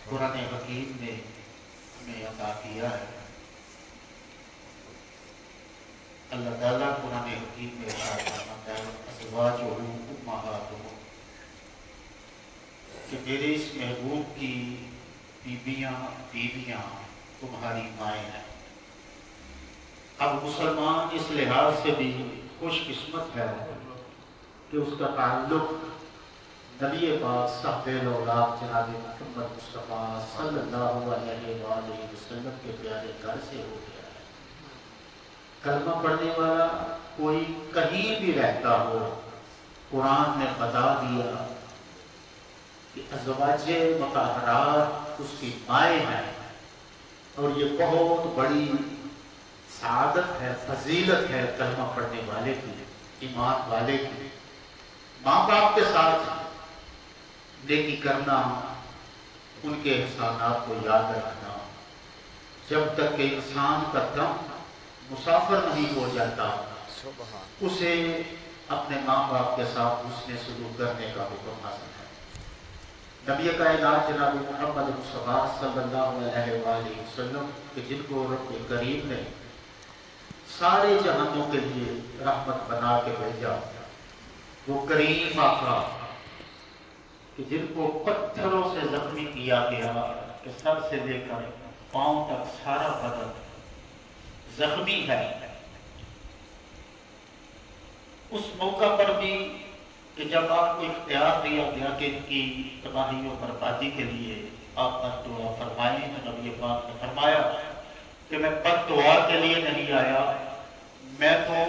قرآن حکیم نے ہمیں عطا کیا ہے۔ اللہ تعالیٰ قرآن حکیم میں ارشاد فرماتا ہے ازواجہ امہاتہم، کہ میرے اس محبوب کی بیویاں تمہاری مائیں ہیں۔ اب مسلمان اس لحاظ سے بھی خوش قسمت ہے کہ اس کا تعلق نبی پاک صاحب الاولاد جناب محمد مصطفیٰ صلی اللہ علیہ وآلہ وسلم کے پیارے گھر سے ہو گیا ہے۔ کلمہ پڑھنے والا کوئی کہیں بھی رہتا ہو، قرآن نے بتا دیا کہ ازواج مطہرات اس کی مائیں ہیں، اور یہ بہت بڑی سعادت ہے، فضیلت ہے کلمہ پڑھنے والے کی، ایمان والے کی۔ ماں باپ کے ساتھ نیکی کرنا، ان کے احسانات کو یاد رکھنا، جب تک کہ انسان کا دم مسافر نہیں ہو جاتا اسے اپنے ماں باپ کے ساتھ حسن سلوک کرنے کا حکم حاصل ہے۔ نبی کائنات جناب محمد مصطفیٰ صلی اللہ علیہ وآلہ وسلم کہ جن کو رب کریم نے سارے جہانوں کے لیے رحمت بنا کے بھیجا، وہ کریم آقا کہ جن کو پتھروں سے زخمی کیا گیا کہ سر سے لے کر پاؤں تک سارا بدن زخمی ہے، اس موقع پر بھی کہ جب آپ کو اختیار دیا گیا کہ ان کی تباہی و بربادی کے لیے آپ بد دعا فرمائیں، تو نبی پاک نے فرمایا کہ میں بد دعا کے لیے نہیں آیا، میں تو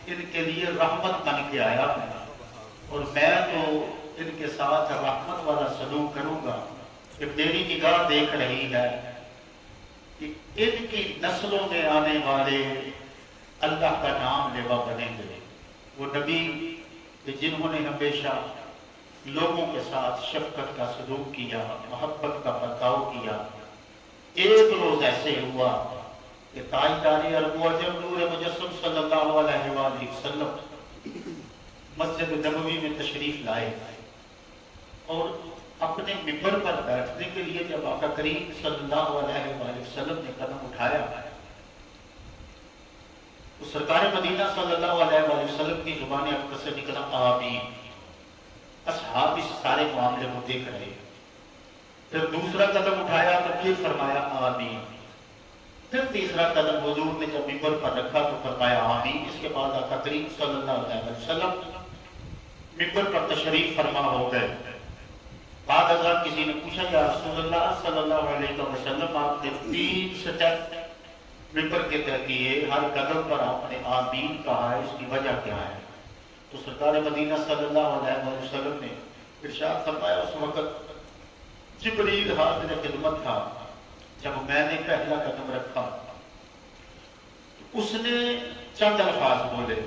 ان کے لیے رحمت بن کے آیا ہوں، اور میں تو ان کے ساتھ رحمت والا سلوک کروں گا کہ میری نگاہ دیکھ رہی ہے کہ ان کی نسلوں میں آنے والے اللہ کا نام لیوا بنیں گے۔ وہ نبی کہ جنہوں نے ہمیشہ لوگوں کے ساتھ شفقت کا سلوک کیا، محبت کا برتاؤ کیا۔ ایک روز ایسے ہوا کہ تاجدار عرب و عجم نور مجسم صلی اللہ علیہ وآلہ وسلم مسجد نبوی میں تشریف لائے، اور اپنے ممبر پر بیٹھنے کے لیے جب آقا کریم صلی اللہ علیہ وآلہ وسلم نے قدم اٹھایا تو سرکار مدینہ صلی اللہ علیہ وآلہ وسلم کی زبان اقدس سے نکلا آمین۔ اصحاب اس سارے معاملے کو دیکھ رہے، پھر دوسرا قدم اٹھایا تو پھر فرمایا آمین، پھر تیسرا قدم حضور نے جب ممبر پر رکھا تو فرمایا آمین۔ اس کے بعد آقا کریم صلی اللہ علیہ وسلم ممبر پر تشریف فرما ہو گئے۔ بعد ازاں کسی نے پوچھا یا رسول اللہ صلی اللہ علیہ وسلم، آپ نے 3 سٹیپ ممبر کے طے کیے، ہر قدم پر آپ نے آمین کہا ہے، اس کی وجہ کیا ہے؟ تو سرکار مدینہ صلی اللہ علیہ وسلم نے ارشاد فرمایا اس وقت جبریل حاضر خدمت تھا، جب میں نے پہلا قدم رکھا تو اس نے چند الفاظ بولے،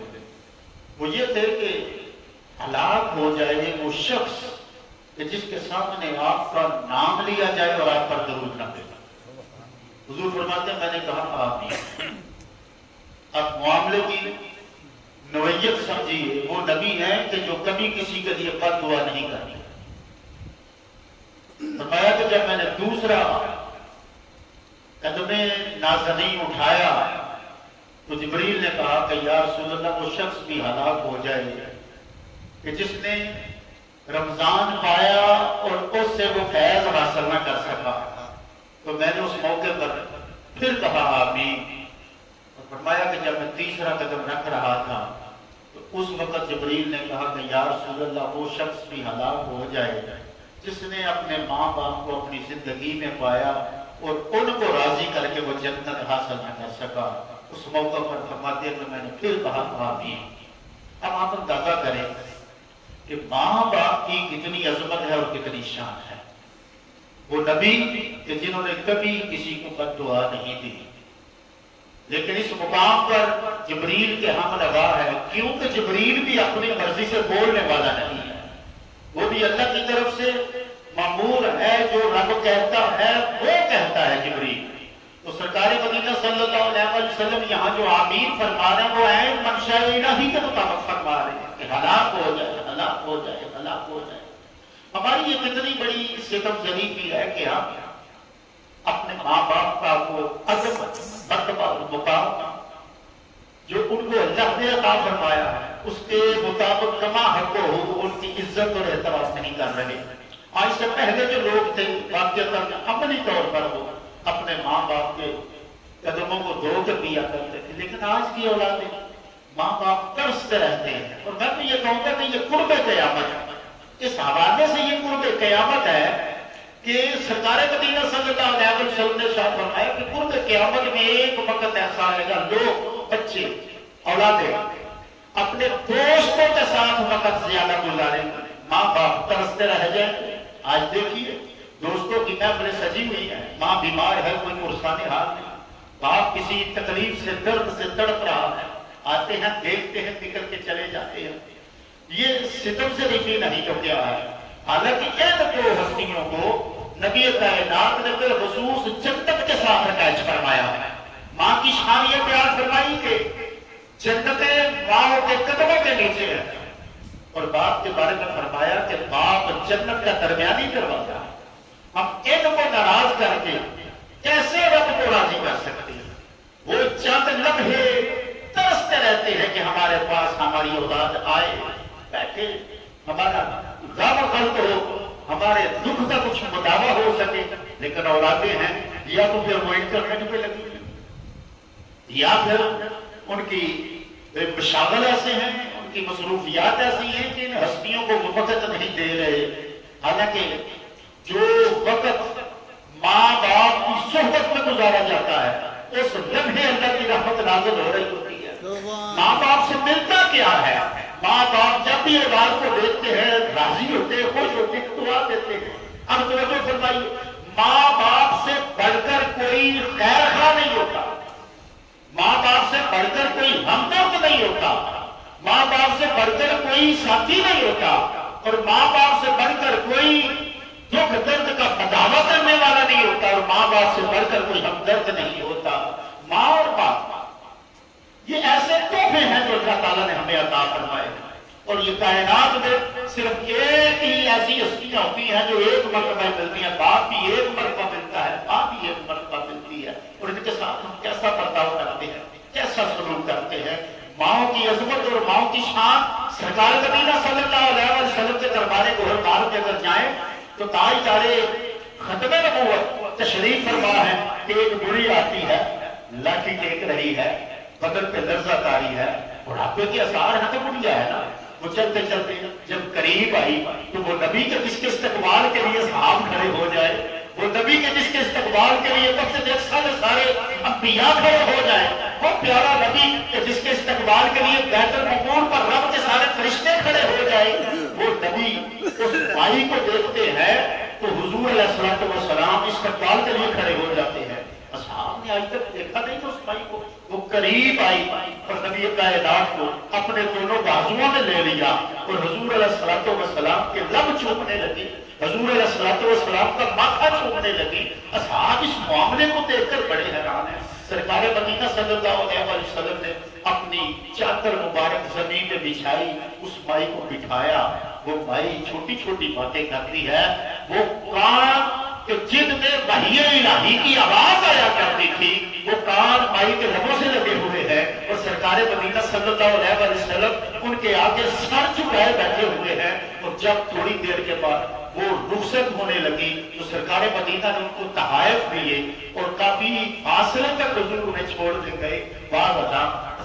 وہ یہ تھے کہ ہلاک ہو جائے وہ شخص کہ جس کے سامنے آپ کا نام لیا جائے اور آپ پر درود نہ پڑے۔ حضور فرماتے ہیں میں نے کہا آمین۔ اب معاملے کی نوعیت سمجھیے، وہ نبی ہیں کہ جو کبھی کسی کے لیے بد دعا نہیں کرتی۔ فرمایا کہ جب میں نے دوسرا قدم نازنین اٹھایا تو جبریل نے کہا کہ یا رسول اللہ وہ شخص بھی ہلاک ہو جائے کہ جس نے رمضان پایا اور اس سے وہ فیض حاصل نہ کر سکا۔ تو میں نے اس موقع پر پھر کہا آمین، اور فرمایا کہ جب میں تیسرا قدم رکھ رہا تھا تو اس وقت جبریل نے کہا کہ یا رسول اللہ وہ شخص بھی ہلاک ہو جائے جس نے اپنے ماں باپ کو اپنی زندگی میں پایا اور ان کو راضی کر کے وہ جنت حاصل نہ کر سکا۔ اس موقع پر فرماتے ہیں کہ میں نے پھر کہا آمین۔ اب آپ اندازہ کریں کہ ماں باپ کی کتنی عظمت ہے اور کتنی شان ہے۔ وہ نبی کہ جنہوں نے کبھی کسی کو بد دعا نہیں دی، لیکن اس مقام پر جبریل کے ہم لگا ہے، کیونکہ جبریل بھی اپنی مرضی سے بولنے والا نہیں ہے، وہ بھی اللہ کی طرف سے مامور ہے، جو رب کہتا ہے وہ کہتا ہے جبریل۔ تو سرکار مدینہ صلی اللہ علیہ وسلم یہاں جو آمین فرما رہے ہیں وہ عین منشاء الہی کے مطابق فرما رہے ہیں کہ ہلاک ہو جائے، ہلاک ہو جائے، ہلاک ہو جائے۔ ہماری یہ کتنی بڑی ستم ظریفی ہے کہ ہم اپنے ماں باپ کا وہ عظم مرتبہ اور مقام جو ان کو اللہ نے عطا فرمایا ہے اس کے مطابق کما حق ہو ان کی عزت اور احترام نہیں کر رہے. آج سے پہلے جو لوگ تھے واقعتاً عملی طور پر وہ اپنے ماں باپ کے قدموں کو دھو کر دیا کرتے تھے، لیکن آج کی اولادیں ماں باپ ترستے رہتے ہیں. اور میں تو یہ کہوں گا کہ یہ قرب قیامت ہے. اس حوالے سے یہ قرب قیامت ہے کہ سرکار مدینہ صلی اللہ علیہ وسلم نے ارشاد فرمایا کہ قرب قیامت میں ایک وقت ایسا آئے گا لوگ بچے اولادیں اپنے دوستوں کے ساتھ وقت زیادہ گزاریں گے، ماں باپ ترستے رہ جائیں. آج دیکھیے دوستوں کی محفلیں سجی ہوئی ہیں، ماں بیمار ہے، کوئی پرسان حال نہیں، باپ کسی تکلیف سے درد سے تڑپ رہا ہے، آتے ہیں دیکھتے ہیں نکل کے چلے جاتے ہیں. یہ ستم سے رفی نہیں تو کیا ہے؟ حالانکہ ان دو ہستیوں کو نبی کائنات نے بالخصوص جنت کے ساتھ اٹیچ فرمایا ہے. ماں کی شان یہ بیان فرمائی کہ جنتیں ماں کے قدموں کے نیچے ہے، اور باپ کے بارے میں فرمایا کہ باپ جنت کا درمیانی دروازہ ہے. ہم ان کو ناراض کر کے کیسے رب کو راضی کر سکتے ہیں؟ وہ چند لمحے ترستے رہتے ہیں کہ ہمارے پاس ہماری اولاد آئے بیٹھے، ہمارا غم غلط ہو، ہمارے دکھ کا کچھ مداوع ہو سکے. لیکن اولادیں ہیں یا تو پھر وہ انٹرنیٹ پہ لگی ہوئی، یا پھر ان کی مشاغل ایسے ہیں، ان کی مصروفیات ایسی ہیں کہ ان ہستیوں کو وقت نہیں دے رہے. حالانکہ جو وقت ماں باپ کی صحبت میں گزارا جاتا ہے اس لمحے اللہ کی رحمت نازل ہو رہی ہوتی ہے. ماں باپ سے ملتا کیا ہے؟ ماں باپ جب بھی اولاد کو دیکھتے ہیں راضی ہوتے ہیں، خوش ہوتے ہیں، دعا دیتے ہیں. اب توجہ فرمائیے، ماں باپ سے بڑھ کر کوئی خیر خواہ نہیں ہوتا، ماں باپ سے بڑھ کر کوئی ہمدرد نہیں ہوتا، ماں باپ سے بڑھ کر کوئی ساتھی نہیں ہوتا، اور ماں باپ سے بڑھ کر کوئی دکھ درد کا بداوا کرنے والا نہیں ہوتا، اور ماں باپ سے بڑھ کر کوئی ہمدرد نہیں ہوتا. ماں اور باپ یہ ایسے تحفے ہیں جو اللہ تعالیٰ نے ہمیں عطا فرمائے ہیں. اور یہ کائنات میں صرف ایک ہی ایسی ہستیاں ہوتی ہیں جو ایک مرتبہ ملتی ہیں. باپ بھی ایک مرتبہ ملتا ہے، ماں بھی ایک مرتبہ ملتی ہے. اور ان کے ساتھ ہم کیسا برتاؤ کرتے ہیں، کیسا سلوک کرتے ہیں. ماؤں کی عظمت اور ماؤں کی شان سرکار مدینہ صلی اللہ علیہ وسلم کے دربار گہربار کے اندر جائیں تو تاجدار ختم نبوت تشریف فرما ہے کہ ایک بڑھی آتی ہے، لاٹھی ٹیک رہی ہے، بدن پہ لرزہ طاری ہے، بڑھاپے کے اثار ہے تو بڑھیا ہے نا. وہ چلتے چلتے جب قریب آئی تو وہ نبی کے جس کے استقبال کے لیے صحاب کھڑے ہو جائے، وہ نبی کے جس کے استقبال کے لیے سارے انبیاء کھڑے ہو جائے، وہ پیارا نبی کے جس کے استقبال کے لیے بیت المعمور پر رب کے سارے فرشتے کھڑے ہو جائے، وہ نبی اس بھائی کو دیکھتے ہیں تو حضور علیہ السلام استقبال کے لیے کھڑے ہو جاتے ہیں. اصحاب نے آج تک دیکھا نہیں اس بھائی کو. وہ قریب آئی اور نبی کائنات کو اپنے دونوں بازوؤں میں لے لیا اور حضور علیہ السلام کے لب چومنے لگی، حضور علیہ السلام کا ماتھا چومنے لگی. اصحاب اس معاملے کو دیکھ کر بڑے حیران ہیں. سرکار مدینہ صلی اللہ علیہ وسلم نے اپنی چادر مبارک زمین میں بچھائی، اس مائی کو بٹھایا. وہ مائی چھوٹی چھوٹی باتیں کرتی ہے، وہ کان کہ جن میں وحی الہی کی آواز آیا کرتی تھی وہ کان مائی کے لبوں سے لگے ہوئے ہیں، اور سرکار مدینہ صلی اللہ علیہ وسلم ان کے آگے سر جھکائے بیٹھے ہوئے ہیں. اور جب تھوڑی دیر کے بعد وہ رخصت ہونے لگی تو سرکار مدینہ نے ان کو تحائف دیے اور کافی فاصلے تک حضور انہیں چھوڑ دے گئے. بعد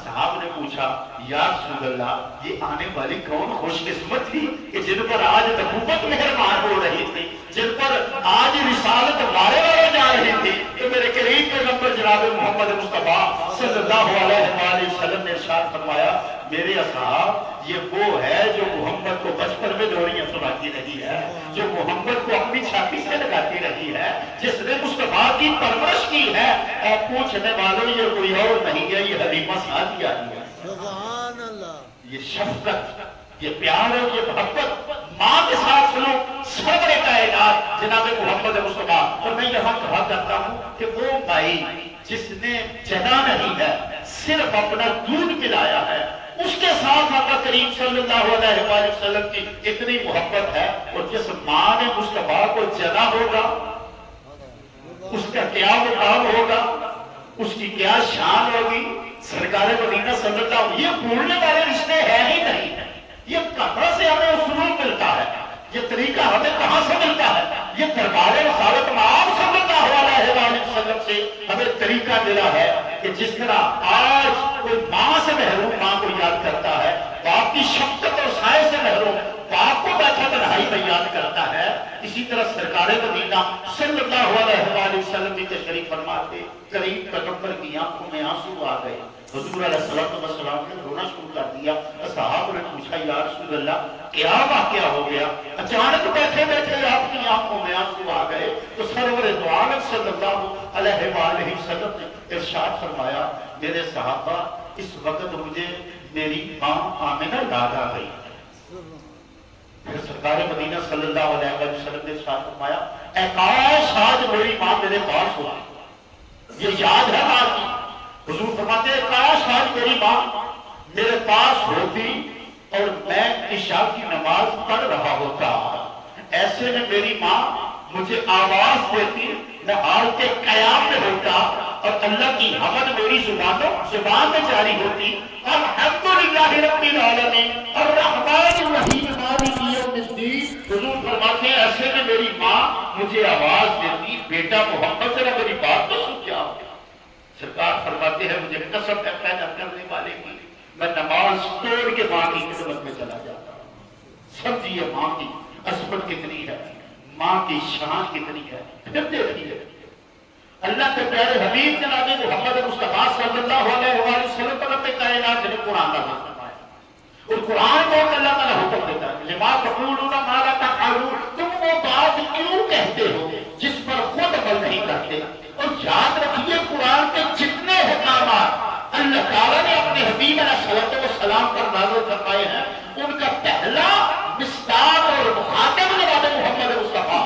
صحابہ نے پوچھا یا رسول اللہ یہ آنے والی کون خوش قسمت تھی کہ جن پر آج نبوت مہربان ہو رہی تھی، جن پر آج رسالت وارے وارے جا رہی تھی. تو میرے قریب پیغمبر جناب محمد مصطفیٰ صلی اللہ علیہ وآلہ وسلم نے ارشاد فرمایا میرے اصحاب یہ وہ ہے جو محمد کو بچپن میں لوریاں سناتی رہی ہے، جو محمد کو اپنی چھاتی سے لگاتی رہی ہے، جس نے مصطفیٰ کی پرورش کی ہے. اور پوچھنے والوں یہ کوئی اور نہیں ہے، یہ حلیمہ سعدیہ ہے. سبحان اللہ. یہ شفقت، یہ پیار اور یہ محبت ماں کے ساتھ سلوک سرور کائنات جناب محمد مصطفیٰ. اور میں یہاں کہا کرتا ہوں کہ وہ بھائی جس نے جنا نہیں ہے، صرف اپنا دودھ پلایا ہے، اس کے ساتھ آقا کریم صلی اللہ علیہ وآلہ وسلم کی اتنی محبت ہے. اور جس ماں نے مصطفیٰ کو جنا ہوگا اس کا کیا مقام ہوگا، اس کی کیا شان ہوگی؟ سرکار مدینہ صلی اللہ علیہ وسلم، یہ بھولنے والے رشتے ہیں ہی نہیں. یہ کہاں سے ہمیں اصول ملتا ہے، یہ طریقہ ہمیں کہاں سے ملتا ہے؟ یہ دربار رسالت مآب صلی اللہ علیہ وسلم سے ہمیں طریقہ ملا ہے کہ جس طرح آج کوئی ماں سے محروم ماں کو یاد کرتا ہے، باپ کی شفقت اور سائے سے محروم باپ کو بیٹھا تنہائی میں یاد کرتا ہے، اسی طرح سرکار مدینہ صلی اللہ علیہ وسلم بھی تشریف فرما کے قریب پیغمبر کی آنکھوں میں آنسو آ گئے. حضور علیہ السلام نے رونا شروع کر دیا. صحابہ نے پوچھا یا رسول اللہ کیا واقعہ ہو گیا؟ اچانک بیٹھے بیٹھے آپ کی آنکھوں میں آنسو آ گئے. تو سرور دو عالم صلی اللہ علیہ وآلہ وسلم نے ارشاد فرمایا میرے صحابہ اس وقت مجھے میری ماں آمنہ یاد آ گئی. پھر سرکار مدینہ صلی اللہ علیہ وسلم نے ارشاد فرمایا اے کاش آج میری ماں میرے پاس ہوا. یہ یاد ہے ماں کی. حضور فرماتے ہیں کاش آج میری ماں میرے پاس ہوتی اور میں عشاء کی نماز پڑھ رہا ہوتا. ایسے میں میری ماں مجھے آواز دیتی، میں حال کے قیام میں ہوتا اور اللہ کی حمد میری زبان میں جاری ہوتی. الحمدللہ رب العالمین الرحمن الرحیم مالک یوم الدین. حضور فرماتے ہیں ایسے میں میری ماں مجھے آواز دیتی بیٹا محمد ذرا میری بات تو سن جاؤ. سرکار فرماتے ہیں مجھے قسم ہے پیدا کرنے والے کی میں نماز توڑ کے ماں کی خدمت میں چلا جاتا ہوں. سمجھیے ماں کی عظمت کتنی ہے، ماں کی شان کتنی ہے. پھر دیکھیے اللہ کے پیارے حبیب جناب محمد مصطفیٰ صلی اللہ علیہ وسلم پر اپنے کائنات نے قرآن کا نام فرمایا. اور قرآن کو اللہ تعالیٰ حکم دیتا ہے لما تقولون ما لا تفعلون، تم وہ بات کیوں کہتے ہو جس پر خود عمل نہیں کرتے. اور یاد رکھیے قرآن کے جتنے احکامات اللہ تعالیٰ نے اپنے حبیب علیہ السلام پر نازل فرمائے ہیں ان کا پہلا مصداق اور مخاطب جناب محمد مصطفیٰ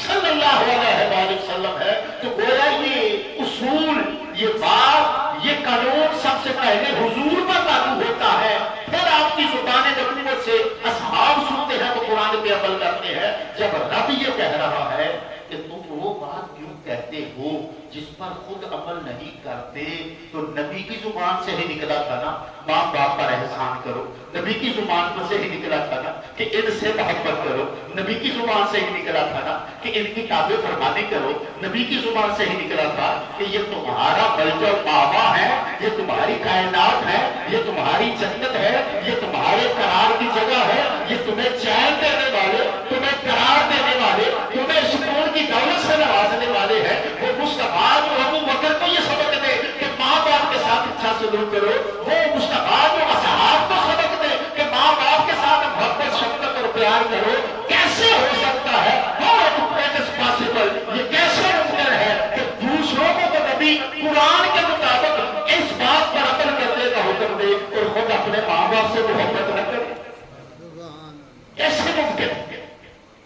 صلی اللہ علیہ وسلم ہے. تو گویا یہ اصول، یہ بات، یہ قانون سب سے پہلے حضور پر لاگو ہوتا ہے. پھر آپ کی زبان نبوت سے اصحاب سنتے ہیں تو قرآن پہ عمل کرتے ہیں. جب رب یہ کہہ رہا ہے کہ تم وہ بات کیوں کہتے ہو جس پر خود عمل نہیں کرتے، تو نبی کی زبان سے ہی نکلا تھا نا ماں باپ پر احسان کرو. نبی کی زبان پر سے ہی نکلا تھا نا کہ ان سے محبت کرو. نبی کی زبان سے ہی نکلا تھا نا کہ ان کی تابع فرمانی کرو. نبی کی زبان سے ہی نکلا تھا کہ یہ تمہارا ملجا بابا ہے، یہ تمہاری کائنات ہے، یہ تمہاری جنت ہے، یہ تمہارے قرار کی جگہ ہے، یہ تمہیں چین دینے والے، تمہیں قرار دینے والے، تمہیں سکون کی دولت سے نوازنے والے ہیں. وہ مصطفیٰ جو ابو بکر کو یہ سبق دے کہ ماں باپ کے ساتھ اچھا سلوک کرو، وہ مصطفیٰ جو اصحاب کو سبق دے کہ ماں باپ کے ساتھ محبت شفقت اور پیار کرو. کیسے ہو سکتا ہے؟ یہ کیسے ممکن ہے کہ دوسروں کو تو نبی قرآن کے مطابق اس بات پر عمل کرنے کا حکم دے اور خود اپنے ماں باپ سے محبت نہ کرے؟ کیسے ممکن ہے؟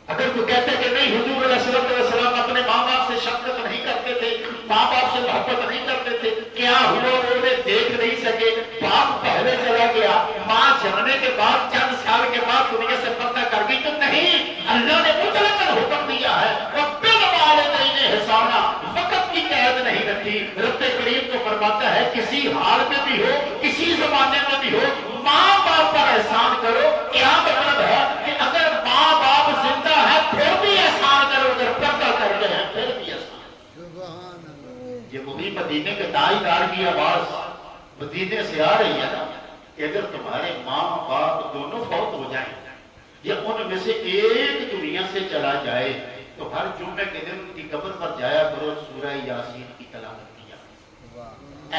اگر کوئی کہتے کہ نہیں حضور علیہ السلام اپنے ماں باپ سے شفقت نہیں کرتے تھے، ماں باپ سے محبت نہیں کرتے تھے، کیا ہوا انہیں دیکھ نہیں سکے، باپ پہلے چلا گیا، ماں جانے کے بعد چند سال کے بعد دنیا سے پردہ کر گئی؟ تو نہیں، اللہ نے مطلق حکم دیا ہے رب الوالدین احسانا، وقت کی قید نہیں رکھی. رب کریم کو فرماتا ہے کسی حال میں بھی ہو، کسی زمانے میں بھی ہو، ماں باپ پر احسان کرو. کیا مطلب ہے کہ اگر ماں باپ زندہ ہے پھر بھی احسان کرو، اگر پردہ کرتے ہیں پھر بھی احسان. یہ وہی مدینے کے تاجدار کی آواز مدینے سے آ رہی ہے نا کہ اگر تمہارے ماں باپ دونوں فوت ہو جائیں یا ان میں سے ایک دنیا سے چلا جائے تو ہر جمعے کے دن ان کی قبر پر جایا کرو، سورہ یاسین کی تلاوت کیا.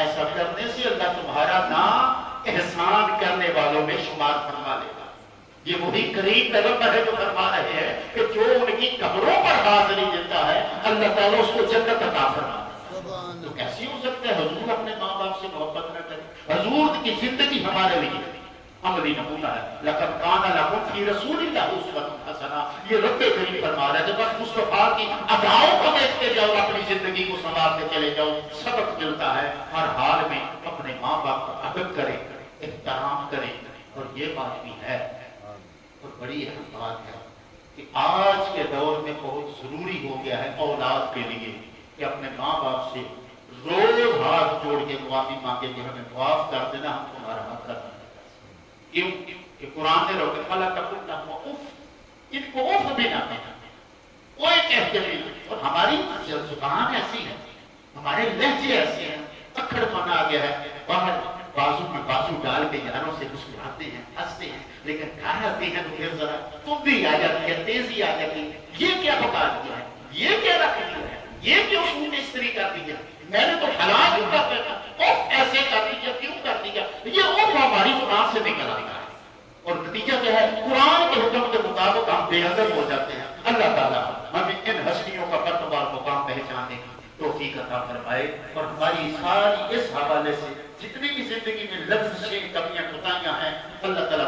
ایسا کرنے سے اللہ تمہارا نام احسان کرنے والوں میں شمار فرما لے گا. یہ وہی قریب پیغمبر ہے جو فرما رہے ہیں کہ جو ان کی قبروں پر حاضری دیتا ہے اللہ تعالیٰ اس کو جنت عطا فرماتا ہے. تو کیسی ہو سکتا ہے حضور اپنے ماں باپ سے محبت نہ کرے؟ حضور کی زندگی ہمارے لیے عملی نمونہ ہے. لقد کان لکم فی رسول اللہ اسوۃ حسنہ. یہ رب کریم فرما رہا ہے جب بس مصطفیٰ کی اداؤں کو دیکھتے جاؤ، اپنی زندگی کو سنوارتے چلے جاؤ، سبق ملتا ہے. ہر حال میں اپنے ماں باپ کا ادب کریں، احترام کریں. اور یہ بات بھی ہے اور بڑی اہم بات ہے کہ آج کے دور میں بہت ضروری ہو گیا ہے اولاد کے لیے کہ اپنے ماں باپ سے روز ہاتھ جوڑ کے معافی مانگے کہ ہمیں معاف کر دینا، ہم تمہارا حق کرنا ہے۔ کیوں کہ قرآن نے روکے فَلَا تَقُلْ لَهُمَا اُفٍّ، ان کو اف بھی نہ کہنا، کوئی کہتے نہیں۔ اور ہماری زبان ایسی ہے، ہمارے لہجے ایسے ہیں، اکھڑ پانا آ گیا ہے، باہر بازو میں بازو ڈال کے یاروں سے مسکراتے ہیں، ہنستے ہیں، لیکن گھر آتے ہیں تو پھر ذرا تم بھی آ جاتی ہے، تیزی آ جاتی ہے، یہ کیا پکا دیا ہے، یہ کیا رکھ دیا ہے، یہ کیوں سوٹ استری کر دیا، میں نے تو حلال کیوں کر دیا، اوف ایسے کر دیا، کیوں کر دیا، یہ اوف ہماری زبان سے نکل آتا ہے، اور نتیجہ کیا ہے، قرآن کے حکم کے مطابق ہم بے ادب ہو جاتے ہیں۔ اللہ تعالیٰ ہمیں ان ہستیوں کا مرتبہ اور مقام پہچاننے کی توفیق عطا فرمائے، اور ہماری ساری اس حوالے سے جتنی بھی زندگی میں لفظ سے کمیاں کوتاہیاں ہیں، اللہ تعالیٰ